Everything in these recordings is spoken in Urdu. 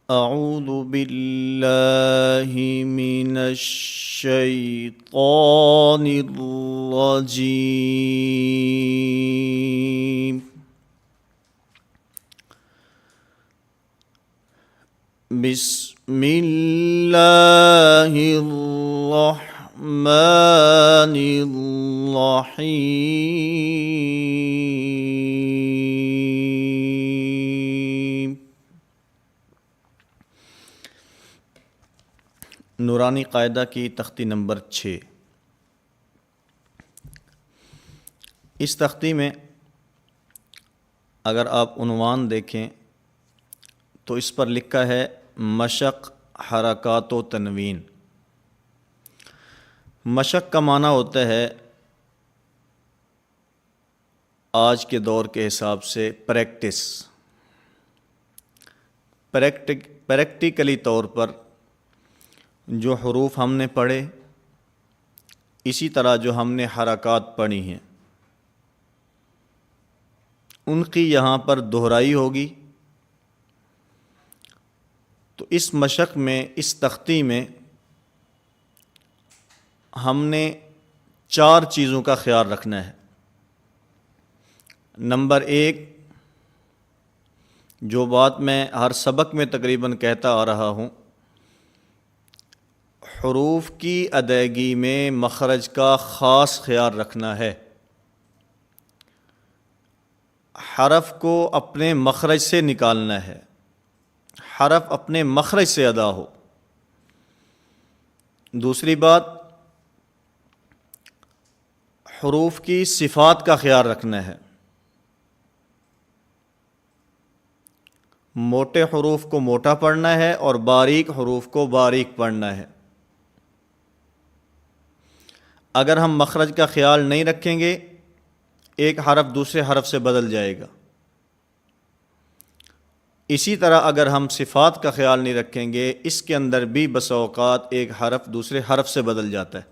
اعوذ باللہ من الشیطان الرجیم بسم اللہ الرحمن الرحیم۔ نورانی قاعدہ کی تختی نمبر 6۔ اس تختی میں اگر آپ عنوان دیکھیں تو اس پر لکھا ہے مشق، حرکات و تنوین۔ مشق کا معنی ہوتا ہے آج کے دور کے حساب سے پریکٹیکلی طور پر جو حروف ہم نے پڑھے، اسی طرح جو ہم نے حرکات پڑھی ہیں، ان کی یہاں پر دہرائی ہوگی۔ تو اس مشق میں، اس تختی میں ہم نے 4 چیزوں کا خیال رکھنا ہے۔ نمبر 1، جو بات میں ہر سبق میں تقریباً کہتا آ رہا ہوں، حروف کی ادائیگی میں مخرج کا خاص خیال رکھنا ہے۔ حرف کو اپنے مخرج سے نکالنا ہے، حرف اپنے مخرج سے ادا ہو۔ دوسری بات، حروف کی صفات کا خیال رکھنا ہے۔ موٹے حروف کو موٹا پڑھنا ہے اور باریک حروف کو باریک پڑھنا ہے۔ اگر ہم مخرج کا خیال نہیں رکھیں گے، ایک حرف دوسرے حرف سے بدل جائے گا۔ اسی طرح اگر ہم صفات کا خیال نہیں رکھیں گے، اس کے اندر بھی بسا اوقات ایک حرف دوسرے حرف سے بدل جاتا ہے۔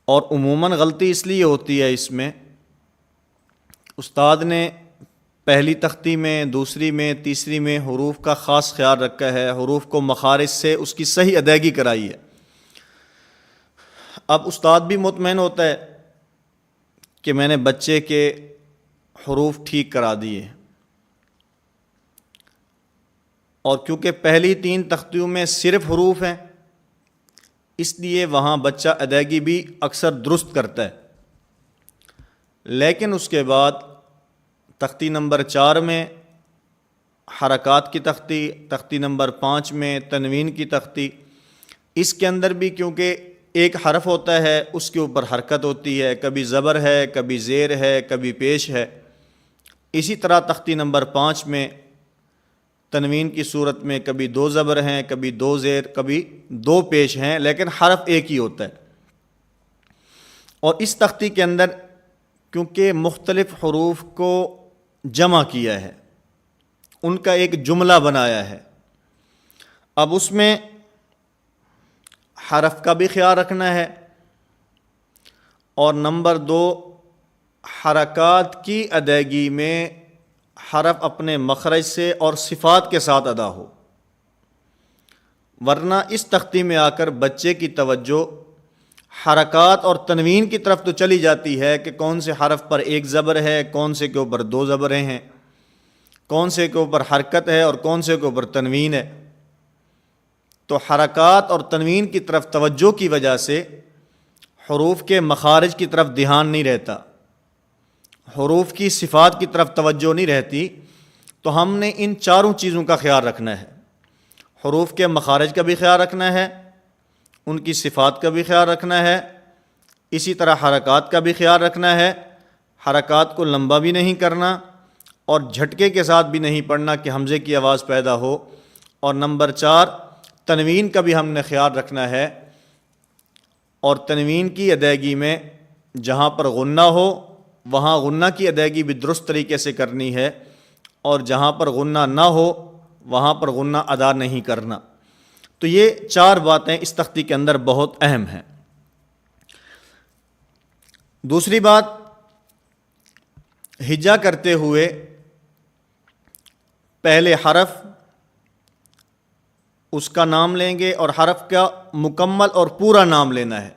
اور عموماً غلطی اس لیے ہوتی ہے، اس میں استاد نے پہلی تختی میں، دوسری میں، تیسری میں حروف کا خاص خیال رکھا ہے، حروف کو مخارج سے اس کی صحیح ادائیگی کرائی ہے۔ اب استاد بھی مطمئن ہوتا ہے کہ میں نے بچے کے حروف ٹھیک کرا دیے، اور کیونکہ پہلی 3 تختیوں میں صرف حروف ہیں، اس لیے وہاں بچہ ادائیگی بھی اکثر درست کرتا ہے۔ لیکن اس کے بعد تختی نمبر 4 میں حرکات کی تختی، تختی نمبر 5 میں تنوین کی تختی، اس کے اندر بھی کیونکہ ایک حرف ہوتا ہے، اس کے اوپر حرکت ہوتی ہے، کبھی زبر ہے، کبھی زیر ہے، کبھی پیش ہے۔ اسی طرح تختی نمبر 5 میں تنوین کی صورت میں کبھی 2 زبر ہیں، کبھی 2 زیر، کبھی 2 پیش ہیں، لیکن حرف ایک ہی ہوتا ہے۔ اور اس تختی کے اندر کیونکہ مختلف حروف کو جمع کیا ہے، ان کا ایک جملہ بنایا ہے، اب اس میں حرف کا بھی خیال رکھنا ہے، اور نمبر 2، حرکات کی ادائیگی میں حرف اپنے مخرج سے اور صفات کے ساتھ ادا ہو، ورنہ اس تختی میں آ کر بچے کی توجہ حرکات اور تنوین کی طرف تو چلی جاتی ہے کہ کون سے حرف پر 1 زبر ہے، کون سے کے اوپر 2 زبریں ہیں، کون سے کے اوپر حرکت ہے اور کون سے کے اوپر تنوین ہے۔ تو حرکات اور تنوین کی طرف توجہ کی وجہ سے حروف کے مخارج کی طرف دھیان نہیں رہتا، حروف کی صفات کی طرف توجہ نہیں رہتی۔ تو ہم نے ان 4 چیزوں کا خیال رکھنا ہے، حروف کے مخارج کا بھی خیال رکھنا ہے، ان کی صفات کا بھی خیال رکھنا ہے، اسی طرح حرکات کا بھی خیال رکھنا ہے، حرکات کو لمبا بھی نہیں کرنا اور جھٹکے کے ساتھ بھی نہیں پڑھنا کہ حمزے کی آواز پیدا ہو۔ اور نمبر 4، تنوین کا بھی ہم نے خیال رکھنا ہے، اور تنوین کی ادائیگی میں جہاں پر غنہ ہو وہاں غنہ کی ادائیگی بھی درست طریقے سے کرنی ہے، اور جہاں پر غنہ نہ ہو وہاں پر غنہ ادا نہیں کرنا۔ تو یہ 4 باتیں اس تختی کے اندر بہت اہم ہیں۔ دوسری بات، ہجا کرتے ہوئے پہلے حرف اس کا نام لیں گے اور حرف کا مکمل اور پورا نام لینا ہے،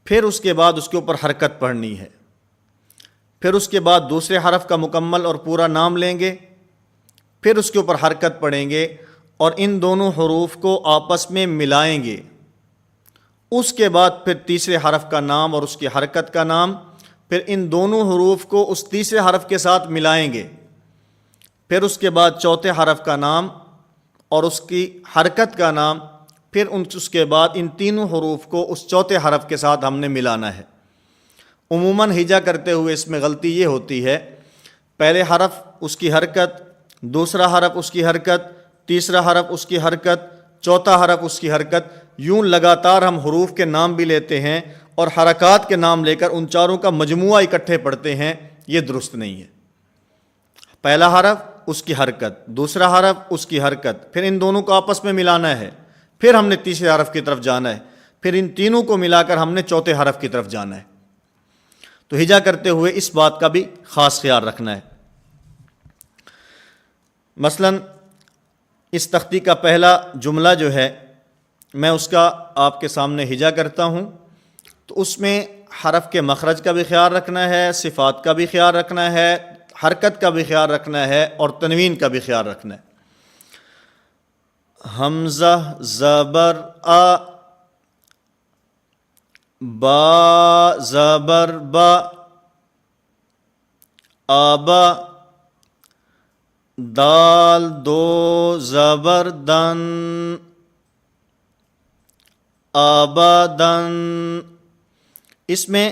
پھر اس کے بعد اس کے اوپر حرکت پڑھنی ہے، پھر اس کے بعد دوسرے حرف کا مکمل اور پورا نام لیں گے، پھر اس کے اوپر حرکت پڑھیں گے اور ان دونوں حروف کو آپس میں ملائیں گے، اس کے بعد پھر تیسرے حرف کا نام اور اس کی حرکت کا نام، پھر ان دونوں حروف کو اس تیسرے حرف کے ساتھ ملائیں گے، پھر اس کے بعد چوتھے حرف کا نام اور اس کی حرکت کا نام، پھر اس کے بعد ان تینوں حروف کو اس چوتھے حرف کے ساتھ ہم نے ملانا ہے۔ عموماً ہجا کرتے ہوئے اس میں غلطی یہ ہوتی ہے، پہلے حرف اس کی حرکت، دوسرا حرف اس کی حرکت، تیسرا حرف اس کی حرکت، چوتھا حرف اس کی حرکت، یوں لگاتار ہم حروف کے نام بھی لیتے ہیں اور حرکات کے نام لے کر ان چاروں کا مجموعہ اکٹھے پڑھتے ہیں، یہ درست نہیں ہے۔ پہلا حرف اس کی حرکت، دوسرا حرف اس کی حرکت، پھر ان دونوں کو آپس میں ملانا ہے، پھر ہم نے تیسرے حرف کی طرف جانا ہے، پھر ان تینوں کو ملا کر ہم نے چوتھے حرف کی طرف جانا ہے۔ تو ہجا کرتے ہوئے اس بات کا بھی خاص خیال رکھنا ہے۔ مثلا اس تختی کا پہلا جملہ جو ہے میں اس کا آپ کے سامنے ہجا کرتا ہوں، تو اس میں حرف کے مخرج کا بھی خیال رکھنا ہے، صفات کا بھی خیال رکھنا ہے، حرکت کا بھی خیال رکھنا ہے اور تنوین کا بھی خیال رکھنا ہے۔ حمزہ زبر آ، با زبر با، آبا، دال دو زبر دن، آبادن۔ اس میں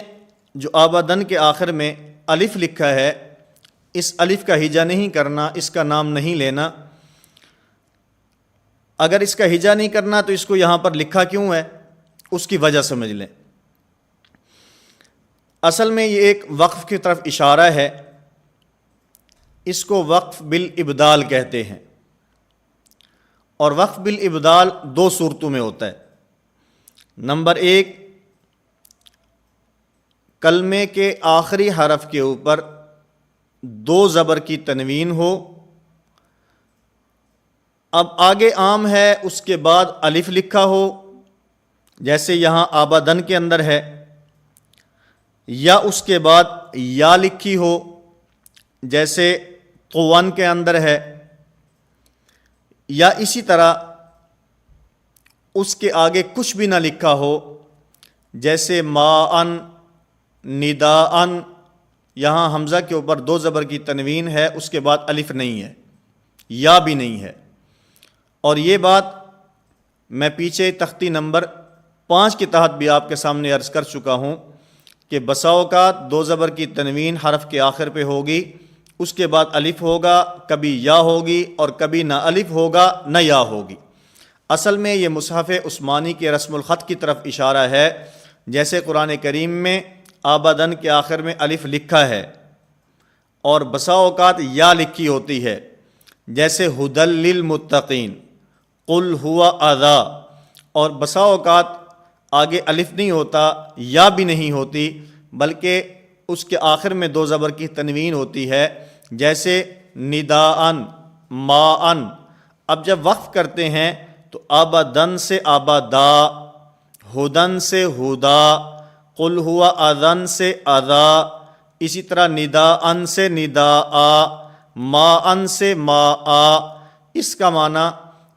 جو آبادن کے آخر میں الف لکھا ہے، اس الف کا ہجا نہیں کرنا، اس کا نام نہیں لینا۔ اگر اس کا ہجا نہیں کرنا تو اس کو یہاں پر لکھا کیوں ہے، اس کی وجہ سمجھ لیں۔ اصل میں یہ ایک وقف کی طرف اشارہ ہے، اس کو وقف بالابدال کہتے ہیں، اور وقف بالابدال دو صورتوں میں ہوتا ہے۔ نمبر ایک، کلمے کے آخری حرف کے اوپر دو زبر کی تنوین ہو، اب آگے عام ہے اس کے بعد الف لکھا ہو، جیسے یہاں آبادن کے اندر ہے، یا اس کے بعد یا لکھی ہو جیسے قوان کے اندر ہے، یا اسی طرح اس کے آگے کچھ بھی نہ لکھا ہو جیسے ما ان، ندا ان، یہاں حمزہ کے اوپر دو زبر کی تنوین ہے، اس کے بعد الف نہیں ہے، یا بھی نہیں ہے۔ اور یہ بات میں پیچھے تختی نمبر 5 کے تحت بھی آپ کے سامنے عرض کر چکا ہوں کہ بسا اوقات دو زبر کی تنوین حرف کے آخر پہ ہوگی، اس کے بعد الف ہوگا، کبھی یا ہوگی اور کبھی نہ الف ہوگا نہ یا ہوگی۔ اصل میں یہ مصحف عثمانی کے رسم الخط کی طرف اشارہ ہے، جیسے قرآن کریم میں آبادن کے آخر میں الف لکھا ہے اور بسا اوقات یا لکھی ہوتی ہے، جیسے ہدی للمتقین، قل ہوا اذا، اور بسا اوقات آگے الف نہیں ہوتا، یا بھی نہیں ہوتی، بلکہ اس کے آخر میں دو زبر کی تنوین ہوتی ہے، جیسے نداءن، ماءن۔ اب جب وقف کرتے ہیں تو آبادن سے آبادا، ہدن سے ہدا، قل ہوا اذن سے اذا، اسی طرح نداءن سے نداء، ماءن سے ماء۔ اس کا معنی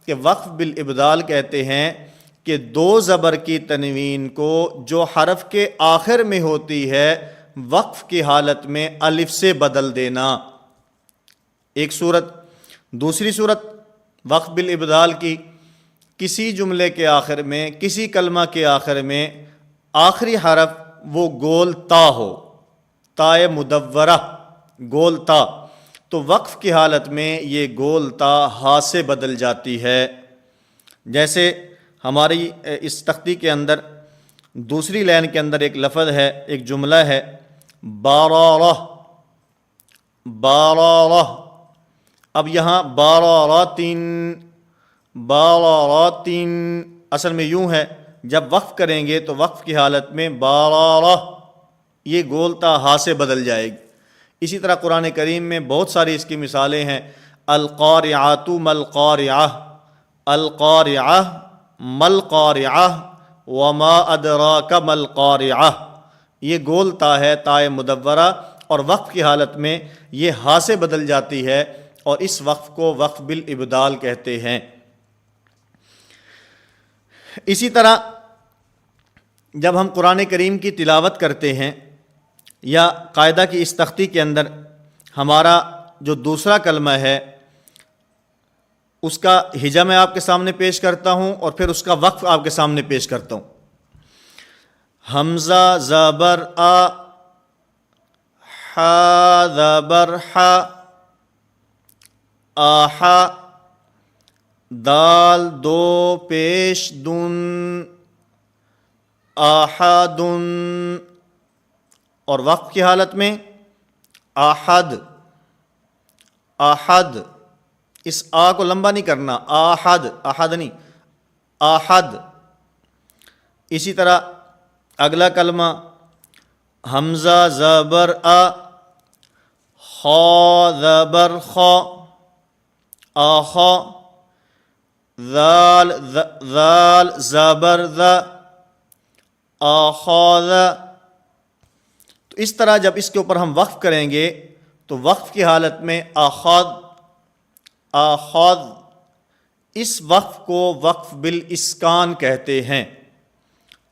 کہ وقف بالابدال کہتے ہیں کہ دو زبر کی تنوین کو جو حرف کے آخر میں ہوتی ہے وقف کی حالت میں الف سے بدل دینا، ایک صورت۔ دوسری صورت وقف بالابدال کی، کسی جملے کے آخر میں، کسی کلمہ کے آخر میں آخری حرف وہ گول تا ہو، تائے مدورہ، گول تا، تو وقف کی حالت میں یہ گول تا ہا سے بدل جاتی ہے۔ جیسے ہماری اس تختی کے اندر دوسری لائن کے اندر ایک لفظ ہے، ایک جملہ ہے، بارارہ، بارارہ۔ اب یہاں باراراتن، باراراتن، اصل میں یوں ہے، جب وقف کریں گے تو وقف کی حالت میں بارارہ، یہ گول تا ہا سے بدل جائے گی۔ اسی طرح قرآن کریم میں بہت ساری اس کی مثالیں ہیں۔ القارعۃ ملقارعہ، القارعہ ملقارعہ وما ادراک ملقارعہ، یہ گول تا ہے، تائے مدورہ، اور وقف کی حالت میں یہ ہا سے بدل جاتی ہے، اور اس وقف کو وقف بالابدال کہتے ہیں۔ اسی طرح جب ہم قرآن کریم کی تلاوت کرتے ہیں یا قاعدہ کی اس تختی کے اندر ہمارا جو دوسرا کلمہ ہے اس کا ہجا میں آپ کے سامنے پیش کرتا ہوں اور پھر اس کا وقف آپ کے سامنے پیش کرتا ہوں۔ حمزہ زبر آ، حا زبر حا، آحا، دال دو پیش دن، آحدن، اور وقف کی حالت میں آحد، آحد، اس آ کو لمبا نہیں کرنا، آحد، آحد نہیں، آحد۔ اسی طرح اگلا کلمہ حمزہ زبر آ، خا زبر خا، آخا، ذال ذال زبر ذا، آخاذ۔ تو اس طرح جب اس کے اوپر ہم وقف کریں گے تو وقف کی حالت میں آخاذ، آخاذ، اس وقف کو وقف بالاسکان کہتے ہیں۔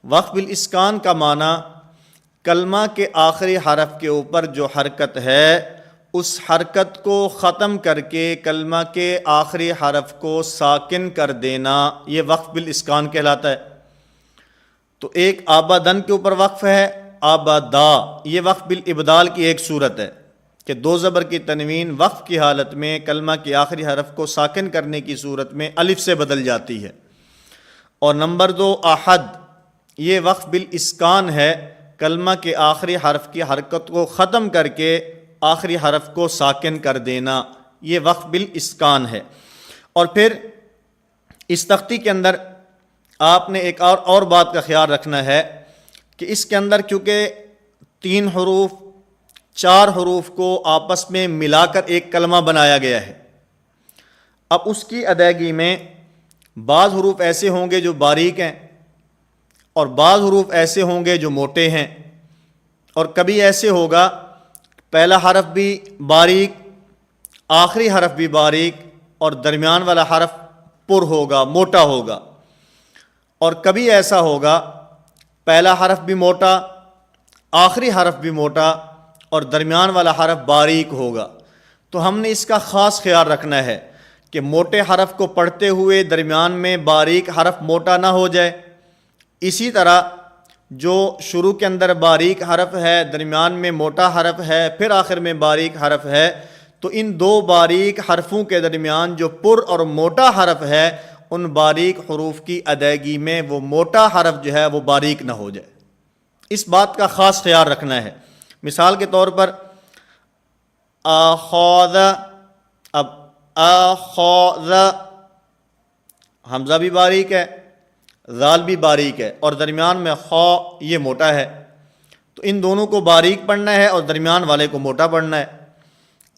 وقف بالاسکان کا معنی کلمہ کے آخری حرف کے اوپر جو حرکت ہے اس حرکت کو ختم کر کے کلمہ کے آخری حرف کو ساکن کر دینا، یہ وقف بالاسکان کہلاتا ہے۔ تو ایک آبادن کے اوپر وقف ہے، آبادا، یہ وقف بالابدال کی ایک صورت ہے کہ دو زبر کی تنوین وقف کی حالت میں کلمہ کے آخری حرف کو ساکن کرنے کی صورت میں الف سے بدل جاتی ہے۔ اور نمبر دو احد، یہ وقف بالاسکان ہے، کلمہ کے آخری حرف کی حرکت کو ختم کر کے آخری حرف کو ساکن کر دینا، یہ وقف بالاسکان ہے۔ اور پھر اس تختی کے اندر آپ نے ایک اور بات کا خیال رکھنا ہے کہ اس کے اندر چونکہ 3 حروف 4 حروف کو آپس میں ملا کر ایک کلمہ بنایا گیا ہے، اب اس کی ادائیگی میں بعض حروف ایسے ہوں گے جو باریک ہیں اور بعض حروف ایسے ہوں گے جو موٹے ہیں، اور کبھی ایسے ہوگا پہلا حرف بھی باریک، آخری حرف بھی باریک، اور درمیان والا حرف پر ہوگا، موٹا ہوگا، اور کبھی ایسا ہوگا پہلا حرف بھی موٹا، آخری حرف بھی موٹا، اور درمیان والا حرف باریک ہوگا۔ تو ہم نے اس کا خاص خیال رکھنا ہے کہ موٹے حرف کو پڑھتے ہوئے درمیان میں باریک حرف موٹا نہ ہو جائے، اسی طرح جو شروع کے اندر باریک حرف ہے، درمیان میں موٹا حرف ہے، پھر آخر میں باریک حرف ہے، تو ان دو باریک حرفوں کے درمیان جو پر اور موٹا حرف ہے ان باریک حروف کی ادائیگی میں وہ موٹا حرف جو ہے وہ باریک نہ ہو جائے، اس بات کا خاص خیال رکھنا ہے۔ مثال کے طور پر آخاذ، اب آخاذ، حمزہ بھی باریک ہے، ذال بھی باریک ہے، اور درمیان میں خا یہ موٹا ہے، تو ان دونوں کو باریک پڑھنا ہے اور درمیان والے کو موٹا پڑھنا ہے۔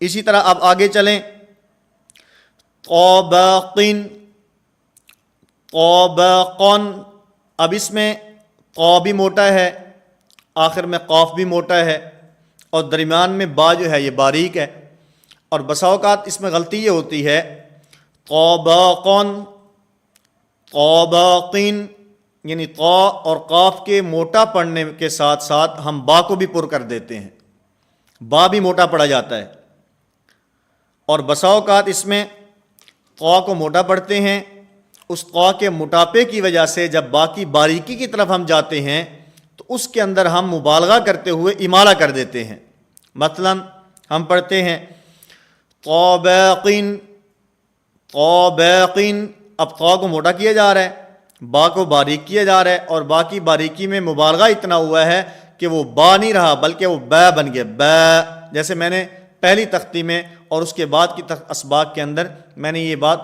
اسی طرح اب آگے چلیں، طابقن، طابقن، اب اس میں قا بھی موٹا ہے، آخر میں قاف بھی موٹا ہے، اور درمیان میں با جو ہے یہ باریک ہے، اور بسا اوقات اس میں غلطی یہ ہوتی ہے طابقن، طابقین، یعنی طا اور قاف کے موٹا پڑھنے کے ساتھ ساتھ ہم با کو بھی پر کر دیتے ہیں، با بھی موٹا پڑھا جاتا ہے، اور بسا اوقات اس میں طا کو موٹا پڑھتے ہیں، اس طا کے موٹاپے کی وجہ سے جب با کی باریکی کی طرف ہم جاتے ہیں تو اس کے اندر ہم مبالغہ کرتے ہوئے امالہ کر دیتے ہیں۔ مثلا ہم پڑھتے ہیں طابقین، طابقین، اب طا کو موٹا کیا جا رہا ہے، با کو باریک کیا جا رہا ہے، اور با کی باریکی میں مبالغہ اتنا ہوا ہے کہ وہ با نہیں رہا بلکہ وہ با بن گیا، با، جیسے میں نے پہلی تختی میں اور اس کے بعد کی اسباق کے اندر میں نے یہ بات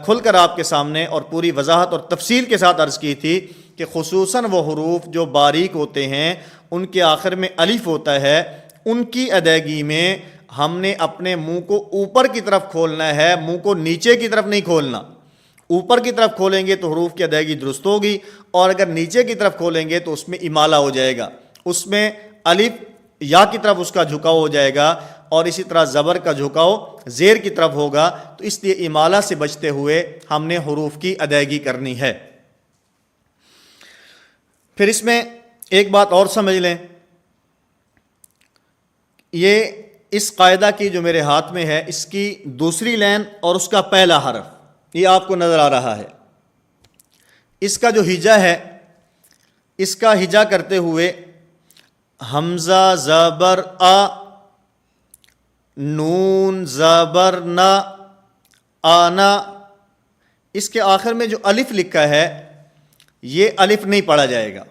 کھل کر آپ کے سامنے اور پوری وضاحت اور تفصیل کے ساتھ عرض کی تھی کہ خصوصاً وہ حروف جو باریک ہوتے ہیں ان کے آخر میں الف ہوتا ہے، ان کی ادائیگی میں ہم نے اپنے منہ کو اوپر کی طرف کھولنا ہے، منہ کو نیچے کی طرف نہیں کھولنا۔ اوپر کی طرف کھولیں گے تو حروف کی ادائیگی درست ہوگی، اور اگر نیچے کی طرف کھولیں گے تو اس میں امالہ ہو جائے گا، اس میں الف یا کی طرف اس کا جھکاؤ ہو جائے گا، اور اسی طرح زبر کا جھکاؤ زیر کی طرف ہوگا۔ تو اس لیے امالہ سے بچتے ہوئے ہم نے حروف کی ادائیگی کرنی ہے۔ پھر اس میں ایک بات اور سمجھ لیں، یہ اس قاعدہ کی جو میرے ہاتھ میں ہے، اس کی دوسری لائن اور اس کا پہلا حرف یہ آپ کو نظر آ رہا ہے۔ اس کا جو ہجا ہے، اس کا ہجا کرتے ہوئے حمزہ زبر آ، نون زبر نا، آنا، اس کے آخر میں جو الف لکھا ہے یہ الف نہیں پڑھا جائے گا۔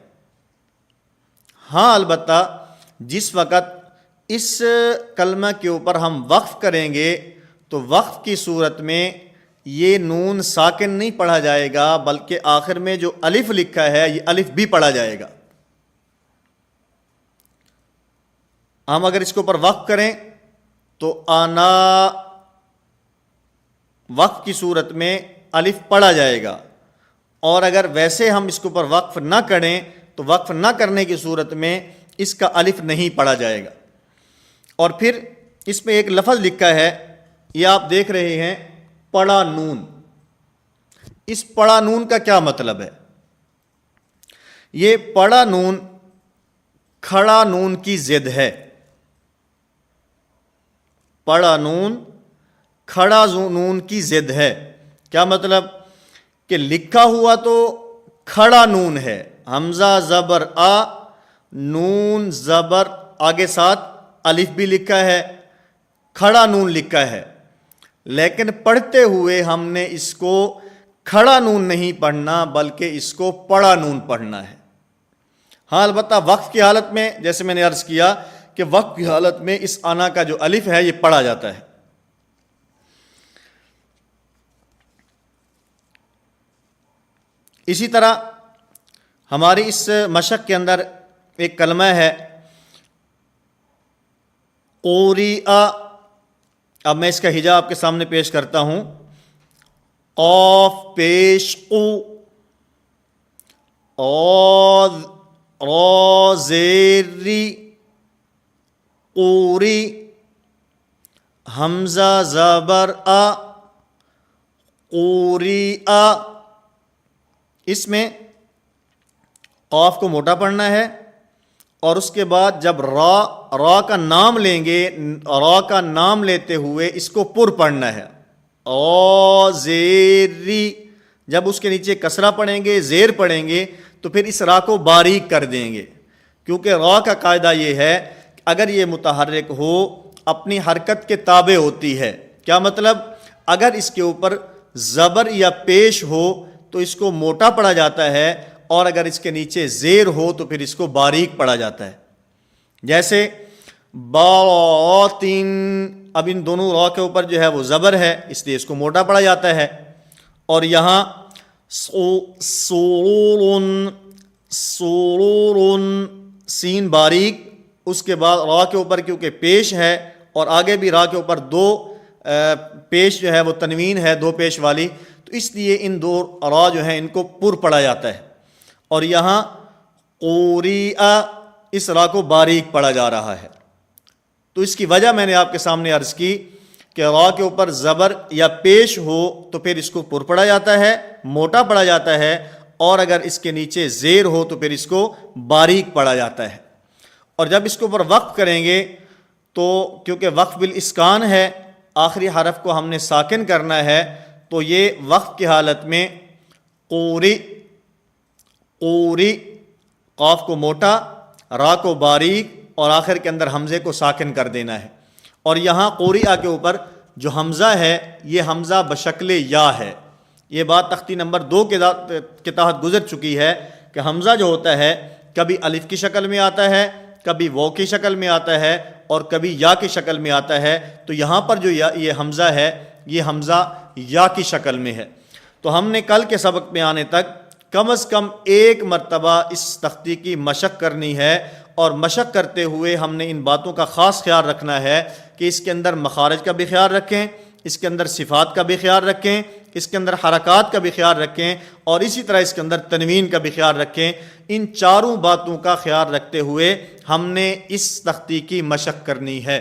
ہاں البتہ جس وقت اس کلمہ کے اوپر ہم وقف کریں گے تو وقف کی صورت میں یہ نون ساکن نہیں پڑھا جائے گا، بلکہ آخر میں جو الف لکھا ہے یہ الف بھی پڑھا جائے گا۔ ہم اگر اس کے اوپر وقف کریں تو آنا، وقف کی صورت میں الف پڑھا جائے گا، اور اگر ویسے ہم اس کے اوپر وقف نہ کریں تو وقف نہ کرنے کی صورت میں اس کا الف نہیں پڑھا جائے گا۔ اور پھر اس میں ایک لفظ لکھا ہے، یہ آپ دیکھ رہے ہیں پڑا نون۔ اس پڑا نون کا کیا مطلب ہے؟ یہ پڑا نون کھڑا نون کی ضد ہے۔ پڑا نون کھڑا نون کی ضد ہے۔ کیا مطلب؟ کہ لکھا ہوا تو کھڑا نون ہے، حمزہ زبر آ، نون زبر آگے ساتھ الف بھی لکھا ہے، کھڑا نون لکھا ہے، لیکن پڑھتے ہوئے ہم نے اس کو کھڑا نون نہیں پڑھنا بلکہ اس کو پڑا نون پڑھنا ہے۔ ہاں البتہ وقف کی حالت میں، جیسے میں نے عرض کیا کہ وقف کی حالت میں اس آنا کا جو الف ہے یہ پڑھا جاتا ہے۔ اسی طرح ہماری اس مشق کے اندر ایک کلمہ ہے قوریٰ۔ اب میں اس کا ہجا آپ کے سامنے پیش کرتا ہوں۔ قاف پیش قو، را زیر ری، قوری، حمزہ زبر آ، قوریٰ۔ اس میں قاف کو موٹا پڑھنا ہے، اور اس کے بعد جب را کا نام لیں گے، را کا نام لیتے ہوئے اس کو پر پڑھنا ہے۔ زیری، جب اس کے نیچے کسرہ پڑھیں گے، زیر پڑھیں گے تو پھر اس را کو باریک کر دیں گے، کیونکہ را کا قاعدہ یہ ہے کہ اگر یہ متحرک ہو اپنی حرکت کے تابع ہوتی ہے۔ کیا مطلب؟ اگر اس کے اوپر زبر یا پیش ہو تو اس کو موٹا پڑھا جاتا ہے، اور اگر اس کے نیچے زیر ہو تو پھر اس کو باریک پڑھا جاتا ہے۔ جیسے باطن، اب ان دونوں را کے اوپر جو ہے وہ زبر ہے، اس لیے اس کو موٹا پڑھا جاتا ہے۔ اور یہاں سرور، سرور، سین باریک، اس کے بعد را کے اوپر کیونکہ پیش ہے، اور آگے بھی را کے اوپر دو پیش جو ہے وہ تنوین ہے، دو پیش والی، تو اس لیے ان دو را جو ہیں ان کو پر پڑھا جاتا ہے۔ اور یہاں قوریٰ، اس را کو باریک پڑھا جا رہا ہے۔ تو اس کی وجہ میں نے آپ کے سامنے عرض کی کہ را کے اوپر زبر یا پیش ہو تو پھر اس کو پر پڑھا جاتا ہے، موٹا پڑھا جاتا ہے، اور اگر اس کے نیچے زیر ہو تو پھر اس کو باریک پڑھا جاتا ہے۔ اور جب اس کے اوپر وقف کریں گے تو کیونکہ وقف بالاسکان ہے، آخری حرف کو ہم نے ساکن کرنا ہے، تو یہ وقف کی حالت میں قوری، قوری، قاف کو موٹا، را کو باریک، اور آخر کے اندر حمزے کو ساکن کر دینا ہے۔ اور یہاں قوریٰ کے اوپر جو حمزہ ہے یہ حمزہ بشکل یا ہے۔ یہ بات تختی نمبر 2 کے تحت گزر چکی ہے کہ حمزہ جو ہوتا ہے کبھی الف کی شکل میں آتا ہے، کبھی واو کی شکل میں آتا ہے، اور کبھی یا کی شکل میں آتا ہے۔ تو یہاں پر جو یہ حمزہ ہے یہ حمزہ یا کی شکل میں ہے۔ تو ہم نے کل کے سبق میں آنے تک کم از کم ایک مرتبہ اس تختی کی مشق کرنی ہے، اور مشق کرتے ہوئے ہم نے ان باتوں کا خاص خیال رکھنا ہے کہ اس کے اندر مخارج کا بھی خیال رکھیں، اس کے اندر صفات کا بھی خیال رکھیں، اس کے اندر حرکات کا بھی خیال رکھیں، اور اسی طرح اس کے اندر تنوین کا بھی خیال رکھیں۔ ان چاروں باتوں کا خیال رکھتے ہوئے ہم نے اس تختی کی مشق کرنی ہے۔